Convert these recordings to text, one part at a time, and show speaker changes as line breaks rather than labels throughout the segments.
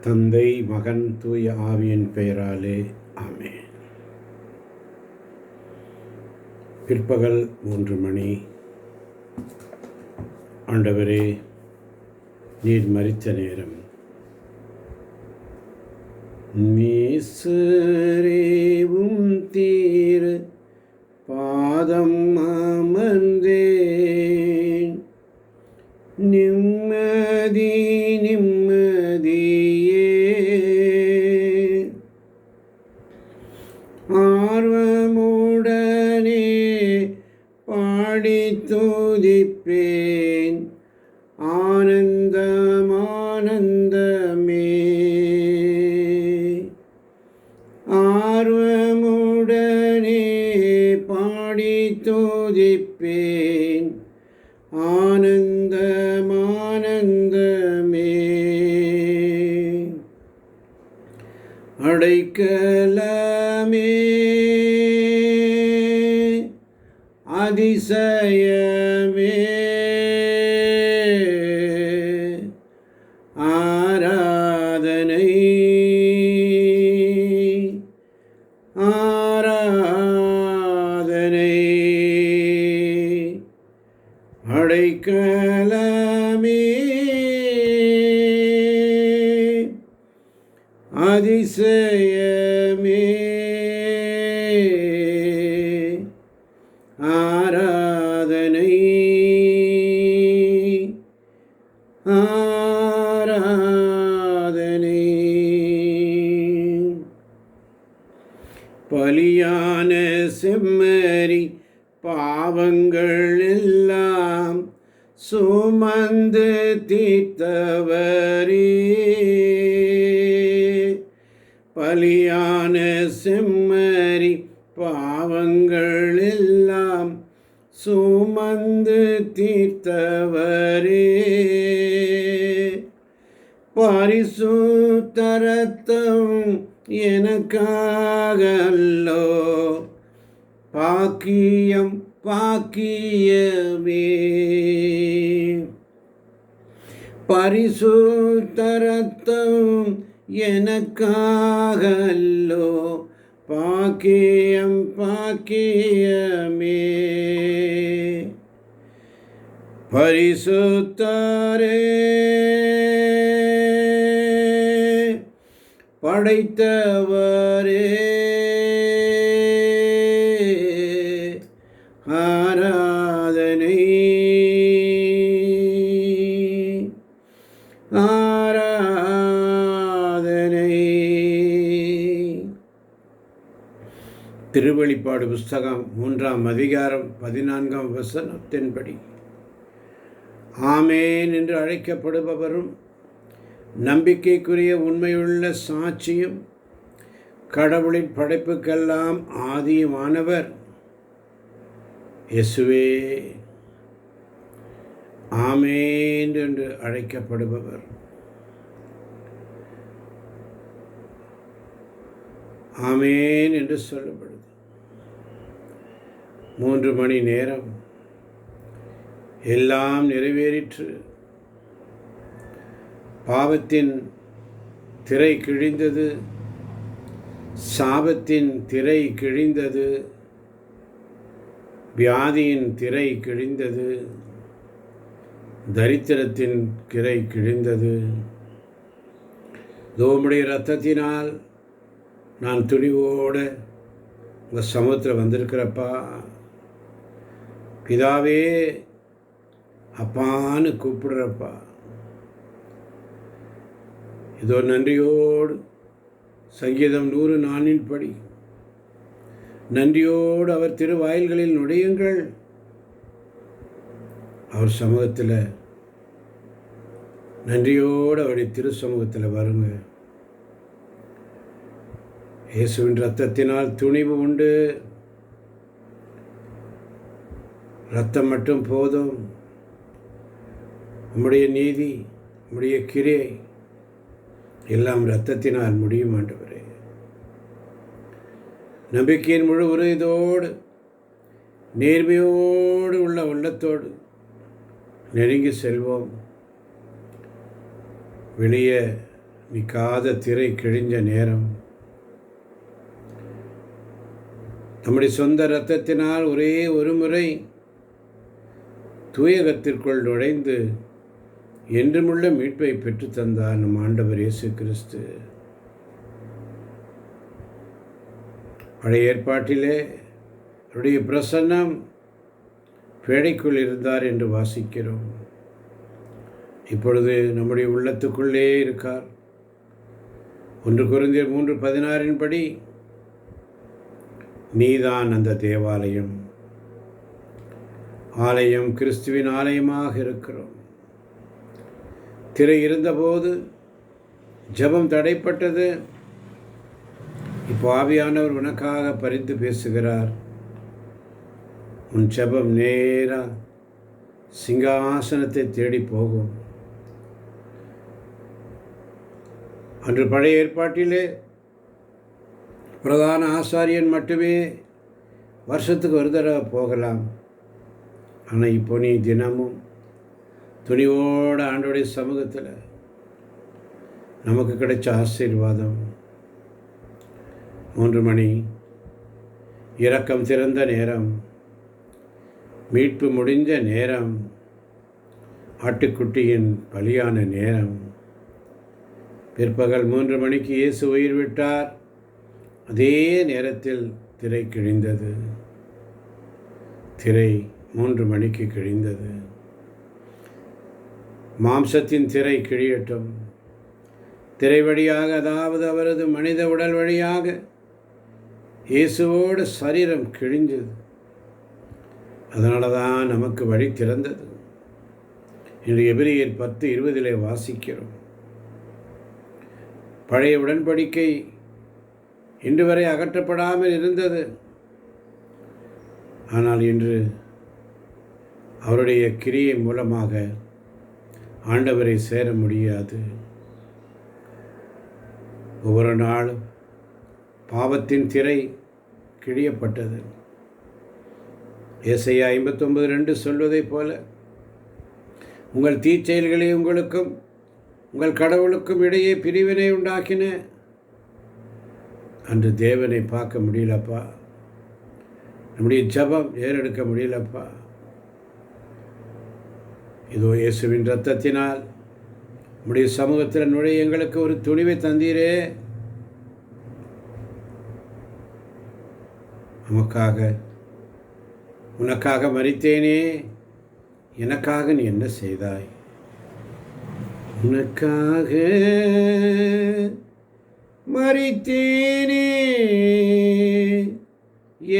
தந்தை, மகன், தூய ஆவியின் பெயராலே ஆமென். பிற்பகல் 3 மணி. ஆண்டவரே, நீர் மரித்த நேரம். நேசரேவும் தீர் பாதம் அமர்ந்தேன், நிம்மதி நிம்மதியே ஆர்வமுடனே பாடி துதிப்பேன், ஆனந்தம் ஆனந்தமே. ஆர்வமுடனே பாடி துதிப்பேன், ஆனந்தம் ஆனந்தமே. அடைக்கலமே, அதிசயமே, ஆராதனை ஆராதனை. அடைக்கலமே, அதிசயமே, ஆராதனை ஆராதனை. பலியான செம்மறி பாவங்கள் எல்லாம் சுமந்து தீர்த்தவரே, பலியான செம்மறி பாவங்கள் எல்லாம் சுமந்து தீர்த்தவரே, பரிசுத்த இரத்தம் எனக்காக அல்லோ, பாக்கியம் பாக்கியமே. பரிசுத்த இரத்தம் எனக்காக அல்லோ, பாக்கியம் பாக்கியமே. பரிசுத்தரே, படைத்தவரே, ஆராதனை ஆராதனை. திருவெளிப்பாடு புஸ்தகம் 3ஆம் அதிகாரம் 14ஆம் வசனத்தின்படி, ஆமேன் என்று அழைக்கப்படுபவரும் நம்பிக்கைக்குரிய உண்மையுள்ள சாட்சியும் கடவுளின் படைப்புக்கெல்லாம் ஆதியுமானவர் இயேசுவே. ஆமேன் என்று அழைக்கப்படுபவர். ஆமேன் என்று சொல்லப்படுது. 3 மணி நேரம் எல்லாம் நிறைவேறிற்று. பாவத்தின் திரை கிழிந்தது, சாபத்தின் திரை கிழிந்தது, வியாதியின் திரை கிழிந்தது, தரித்திரத்தின் திரை கிழிந்தது. உம்முடைய இரத்தத்தினால் நான் துணிவோடு உங்கள் சமூகத்தில் வந்திருக்கிறப்பா. பிதாவே அப்பான்னு கூப்பிடுறப்பா. இதோ நன்றியோடு சங்கீதம் 104 படி நன்றியோடு அவர் திருவாயில்களில் நுழையுங்கள். அவர் சமூகத்தில் நன்றியோடு அவருடைய திரு சமூகத்தில் வருங்க. இயேசுவின் இரத்தத்தினால் துணிவு உண்டு. இரத்தம் மட்டும் போதும். உம்முடைய நீதி, உம்முடைய கிரியை எல்லாம் இரத்தத்தினால் முடியும் ஆண்டவரே. நம்பிக்கையின் முழு உறுதியோடு நேர்மையோடு உள்ள உள்ளத்தோடு நெருங்கி செல்வோம். வெளியே நிற்காத திரை கிழிஞ்ச நேரம், நம்முடைய சொந்த இரத்தத்தினால் ஒரே ஒரு முறை தூயகத்திற்குள் நுழைந்து என்றுமுள்ள மீட்பை பெற்றுத்தந்தார் நம் ஆண்டவர் இயேசு கிறிஸ்து. பழைய ஏற்பாட்டிலே அவருடைய பிரசன்னம் பேழைக்குள் இருந்தார் என்று வாசிக்கிறோம். இப்பொழுது நம்முடைய உள்ளத்துக்குள்ளே இருக்கார். 1 கொரிந்தியர் 3:16 படி, நீதான் அந்த தேவாலயம், ஆலயம் கிறிஸ்துவின் ஆலயமாக இருக்கிறோம். திரை இருந்தபோது ஜெபம் தடைப்பட்டது. இப்போ ஆவியானவர் உனக்காக பரிந்து பேசுகிறார். உன் ஜெபம் நேரா சிங்காசனத்தை தேடி போகும். அன்று பழைய ஏற்பாட்டிலே பிரதான ஆசாரியன் மட்டுமே வருஷத்துக்கு ஒரு தடவை போகலாம். ஆனால் இப்போ நீ தினமும் துணிவோடு ஆண்டோடைய சமூகத்தில் நமக்கு கிடைச்ச ஆசீர்வாதம். 3 மணி, இரக்கம் திறந்த நேரம், மீட்பு முடிஞ்ச நேரம், ஆட்டுக்குட்டியின் பலியான நேரம். பிற்பகல் 3 மணிக்கு இயேசு உயிர் விட்டார். அதே நேரத்தில் திரை கிழிந்தது. திரை 3 மணிக்கு கிழிந்தது. மாம்சத்தின் திரை கிழியட்டும். திரை வழியாக, அதாவது அவரது மனித உடல் வழியாக இயேசுவோட சரீரம் கிழிஞ்சது. அதனால தான் நமக்கு வழி திறந்தது. இன்று எபிரேயர் 10:20 வாசிக்கிறோம். பழைய உடன்படிக்கை இன்று வரை அகற்றப்படாமல் இருந்தது. ஆனால் இன்று அவருடைய கிரியை மூலமாக ஆண்டவரை சேர முடியாது. ஒவ்வொரு நாளும் பாவத்தின் திரை கிழியப்பட்டது. ஏசாயா 59:2 சொல்வதைப் போல, உங்கள் தீச்செயல்களே உங்களுக்கும் உங்கள் கடவுளுக்கும் இடையே பிரிவினை உண்டாக்கின. அன்று தேவனை பார்க்க முடியலப்பா, நம்முடைய ஜெபம் ஏறெடுக்க முடியலப்பா. இதோ இயேசுவின் இரத்தத்தினால் நம்முடைய சமூகத்தில் நுழைய எங்களுக்கு ஒரு துணிவை தந்தீரே. உனக்காக மரித்தேனே, எனக்காக நீ என்ன செய்தாய்? உனக்காக மரித்தேனே,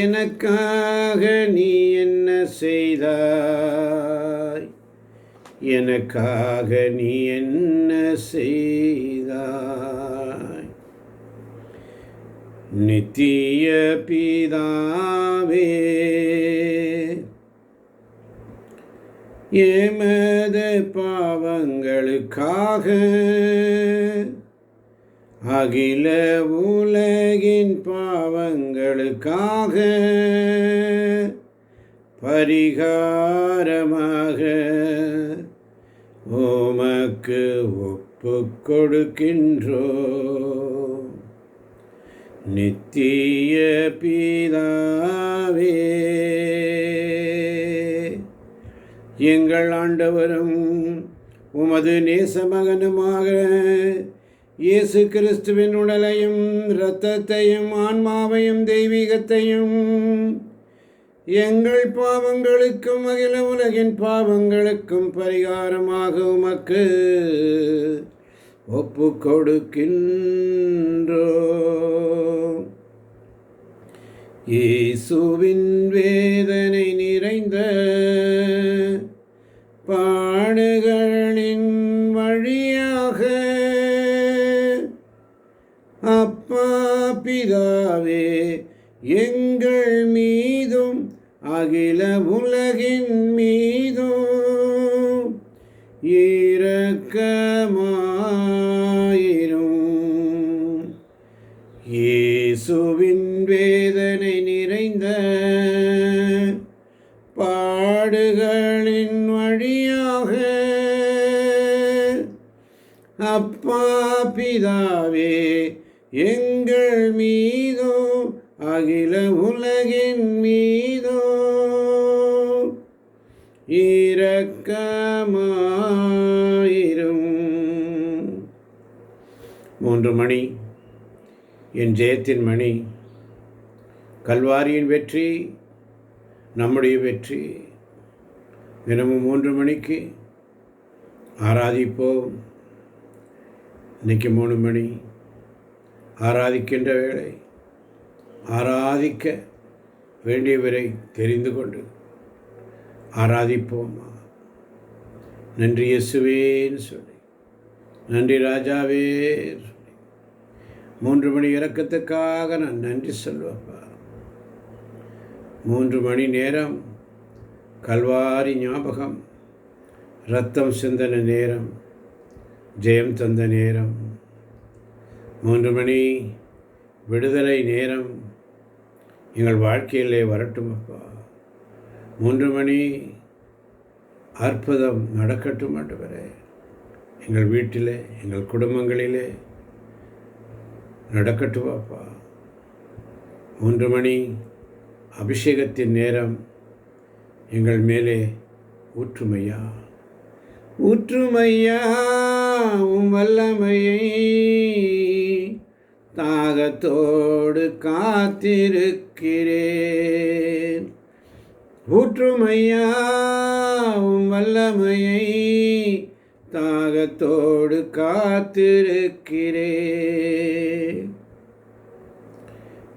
எனக்காக நீ என்ன செய்தாய்? எனக்காக நீ என்ன செய்தாய்? நித்திய பிதாவே, எமது பாவங்களுக்காக, அகில உலகின் பாவங்களுக்காக, பரிகாரமாக உமக்கு ஒப்பு கொடுக்கின்றோம். நித்திய பிதாவே, எங்கள் ஆண்டவரும் உமது நேசமகனுமாக இயேசு கிறிஸ்துவின் உடலையும் இரத்தத்தையும் ஆன்மாவையும் தெய்வீகத்தையும் எங்கள் பாவங்களுக்கும் அகில உலகின் பாவங்களுக்கும் பரிகாரமாக உமக்கு ஒப்பு கொடுக்கின்றோம். இயேசுவின் வேதனை நிறைந்த பாடுகளின் வழியாக, அப்பா பிதாவே, எங்கள் மீதும் அகில உலகின் மீதும் இரக்கமாயிரும். இயேசுவின் வேதனை நிறைந்த பாடுகளின் வழியாக, அப்பா அப்பா பிதாவே எங்கள் மீதோ அகில உலகின் மீதோ இரக்கமாயிரும். 3 மணி என் ஜெயத்தின் மணி. கல்வாரியின் வெற்றி நம்முடைய வெற்றி. தினமும் 3 மணிக்கு ஆராதிப்போம். இன்றைக்கி 3 மணி ஆராதிக்கின்ற வேளை. ஆராதிக்க வேண்டியவரை தெரிந்து கொண்டு ஆராதிப்போமா. நன்றி இயேசுவேன்னு சொல்லி, நன்றி ராஜாவே சொல்லி, 3 மணி இரக்கத்துக்காக நான் நன்றி சொல்வேப்பா. 3 மணி நேரம் கல்வாரி ஞாபகம், இரத்தம் சிந்தன நேரம், ஜெயம் தந்த நேரம். 3 மணி விடுதலை நேரம் எங்கள் வாழ்க்கையிலே வரட்டும் அப்பா. 3 மணி அற்புதம் நடக்கட்டும் ஆண்டவரே. எங்கள் வீட்டிலே, எங்கள் குடும்பங்களிலே நடக்கட்டும் அப்பா. 3 மணி அபிஷேகத்தின் நேரம் எங்கள் மேலே ஊற்றுமையா, ஊற்றுமையா உம் வல்லமையை தாகத்தோடு காத்திருக்கிறேன். ஊற்றுமையா உம் வல்லமையை தாகத்தோடு காத்திருக்கிறேன்.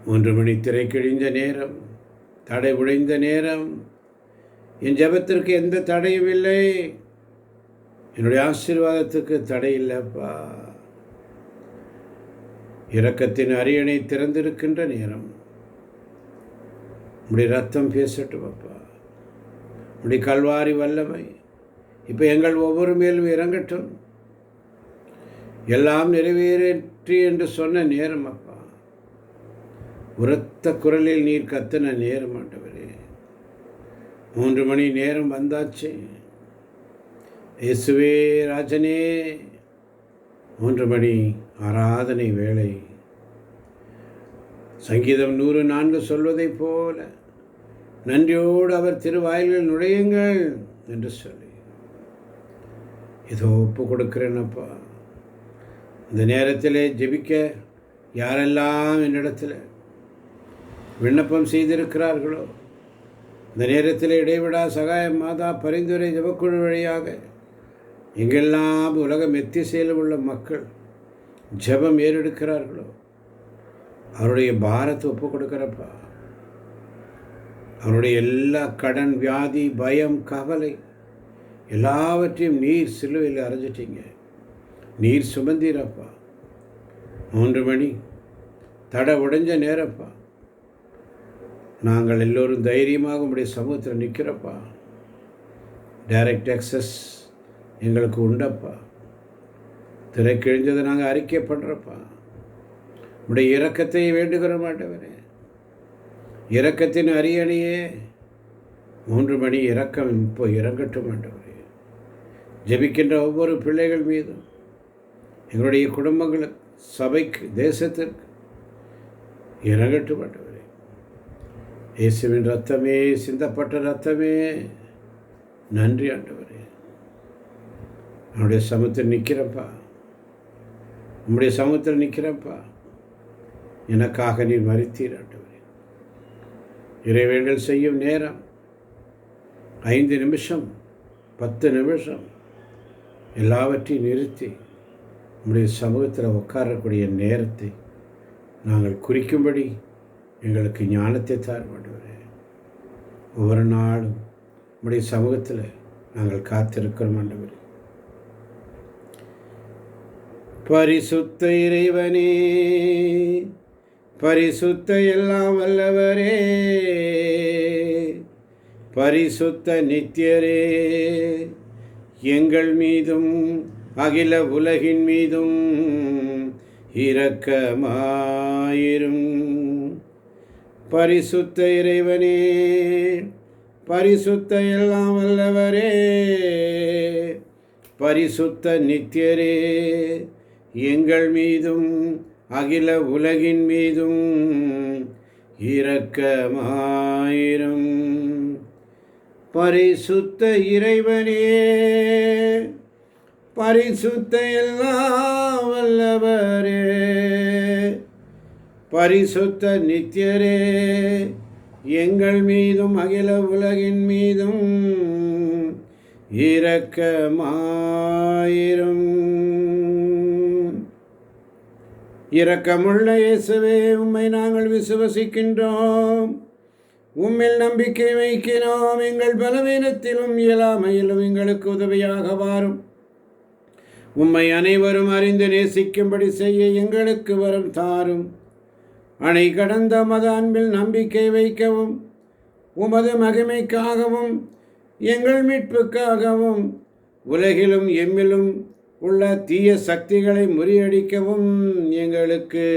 3 மணி திரை கிழிந்த நேரம், தடை உடைந்த நேரம். என் ஜெபத்திற்கு எந்த தடையும் இல்லை. என்னுடைய ஆசீர்வாதத்துக்கு தடை இல்லைப்பா. இரக்கத்தின் அரியணை திறந்திருக்கின்ற நேரம். உடைய ரத்தம் பேசட்டும் அப்பா. உடைய கல்வாரி வல்லமை இப்போ எங்கள் ஒவ்வொரு மேலும் இறங்கட்டும். எல்லாம் நிறைவேற்றி என்று சொன்ன நேரம் அப்பா. உரத்த குரலில் நீர் கத்தின நேரம் ஆண்டவரே. 3 மணி நேரம் வந்தாச்சு. இயேசுவே ராஜனே, 3 மணி ஆராதனை வேளை. சங்கீதம் 104 சொல்வதைப் போல நன்றியோடு அவர் திருவாயிலில் நுழையுங்கள் என்று சொல்லி இதோ ஒப்பு கொடுக்கிறேனப்பா. இந்த நேரத்திலே ஜெபிக்க யாரெல்லாம் என்னிடத்தில் விண்ணப்பம் செய்திருக்கிறார்களோ, இந்த நேரத்தில் இடைவிடா சகாயம் மாதா பரிந்துரை ஜெபக்குழு வழியாக எங்கெல்லாம் உலகம் எத்திசையில் உள்ள மக்கள் ஜெபம் ஏறெடுக்கிறார்களோ அவருடைய பாரத்தை ஒப்பு கொடுக்கிறப்பா. அவருடைய எல்லா கடன், வியாதி, பயம், கவலை எல்லாவற்றையும் நீர் சிலுவையில் அரைஞ்சிட்டீங்க. நீர் சுமந்தீரப்பா. 3 மணி தடை உடைஞ்ச நேரப்பா. நாங்கள் எல்லோரும் தைரியமாக உங்களுடைய சமூகத்தில் நிற்கிறப்பா. டைரக்ட் ஆக்சஸ் எங்களுக்கு உண்டப்பா. திரை கிழிஞ்சதை நாங்கள் அறிக்கை பண்ணுறப்பா. உடைய இரக்கத்தை வேண்டுகிற மாட்டவரே. இரக்கத்தின் அரியணையே 3 மணி இரக்கம் இப்போ இறங்கட்டும் ஆண்டவரே. ஜெபிக்கின்ற ஒவ்வொரு பிள்ளைகள் மீதும், எங்களுடைய குடும்பங்களுக்கு, சபைக்கு, தேசத்திற்கு இறங்கட்டும் ஆண்டவரே. இயேசுவின் ரத்தமே, சிந்தப்பட்ட ரத்தமே, நன்றி ஆண்டவரே. என்னுடைய சமூகத்தில் நிற்கிறப்பா. உம்முடைய சமூகத்தில் நிற்கிறப்பா. எனக்காக நீர் மரித்தீர் ஆண்டவரே. இறைவேண்டல் செய்யும் நேரம் 5 நிமிஷம், 10 நிமிஷம் எல்லாவற்றையும் நிறுத்தி உம்முடைய சமூகத்தில் உட்காரக்கூடிய நேரத்தை நாங்கள் குறிக்கும்படி எங்களுக்கு ஞானத்தை தார் ஆண்டவரே. ஒவ்வொரு நாளும் உம்முடைய சமூகத்தில் நாங்கள் காத்திருக்கிறோம் ஆண்டவரே. பரிசுத்த இறைவனே, பரிசுத்த எல்லாம் வல்லவரே, பரிசுத்த நித்தியரே, எங்கள் மீதும் அகில உலகின் மீதும் இரக்கமாயிரும். பரிசுத்த இறைவனே, பரிசுத்த எல்லாம் வல்லவரே, பரிசுத்த நித்தியரே, எங்கள் மீதும் அகில உலகின் மீதும் இரக்கமாயிரும். பரிசுத்த இறைவனே, பரிசுத்த எல்லாம் வல்லவரே, பரிசுத்த நித்தியரே, எங்கள் மீதும் அகில உலகின் மீதும் இரக்கமாயிரும். இரக்கமுள்ள இயேசுவே, உம்மை நாங்கள் விசுவசிக்கின்றோம், உம்மில் நம்பிக்கை வைக்கிறோம். எங்கள் பலவீனத்திலும் இயலாமையிலும் எங்களுக்கு உதவியாக வாரும். உம்மை அனைவரும் அறிந்து நேசிக்கும்படி செய்ய எங்களுக்கு வரம் தாரும். அணை கடந்த மத அன்பில் நம்பிக்கை வைக்கவும், உமது மகிமைக்காகவும் எங்கள் மீட்புக்காகவும் உலகிலும் எம்மிலும் உள்ள தீய சக்திகளை முறியடிக்கவும் எங்களுக்கு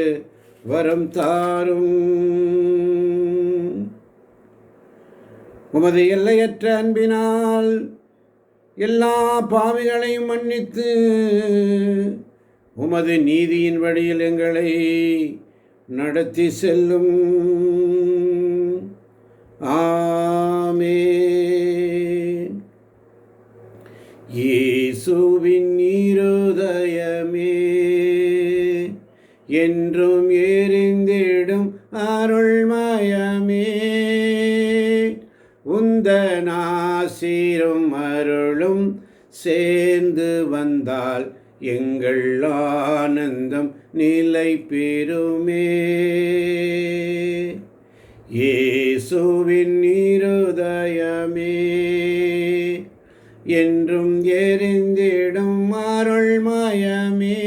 வரம் தாரும். உமது எல்லையற்ற அன்பினால் எல்லா பாவிகளையும் மன்னித்து உமது நீதியின் வழியில் எங்களை நடத்தி செல்லும். ஆமென். இயேசுவின் இருதயமே, என்றும் எரிந்திடும் அருள்மயமே, உந்தன் ஆசீரும் அருளும் சேர்ந்து வந்தால் எங்கள் ஆனந்தம் நிலை பெறுமே. இயேசுவின் இருதயமே, என்றும் எரிந்திடும் அருள்மயமே,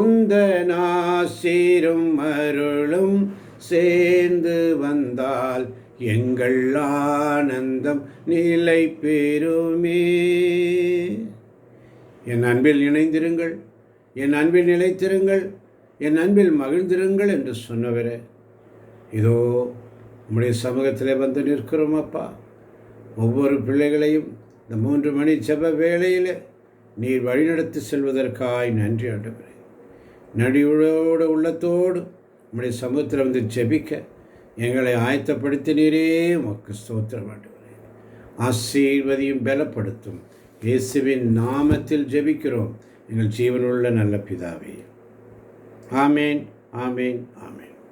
உந்தன் ஆசீரும் அருளும் சேர்ந்து வந்தால் எங்கள் ஆனந்தம் நிலை பெறுமே. என் அன்பில் இணைந்திருங்கள், என் அன்பில் நிலைத்திருங்கள், என் அன்பில் மகிழ்ந்திருங்கள் என்று சொன்னவரே, இதோ உம்முடைய சமூகத்தில் வந்து நிற்கிறோம் அப்பா. ஒவ்வொரு பிள்ளைகளையும் இந்த 3 மணி ஜெப வேளையில் நீர் வழிநடத்தி செல்வதற்காய் நன்றி ஆண்டவரே. நடியோடு உள்ளத்தோடு உம்முடைய சமூகத்தில் வந்து ஜெபிக்க எங்களை ஆயத்தப்படுத்தினீரே, உமக்கு ஸ்தோத்திரம் ஆண்டவரே. ஆசீர்வதியும் பலப்படுத்தும் இயேசுவின் நாமத்தில் ஜெபிக்கிறோம் எங்கள் ஜீவனுள்ள நல்ல பிதாவே. ஆமேன், ஆமேன், ஆமேன்.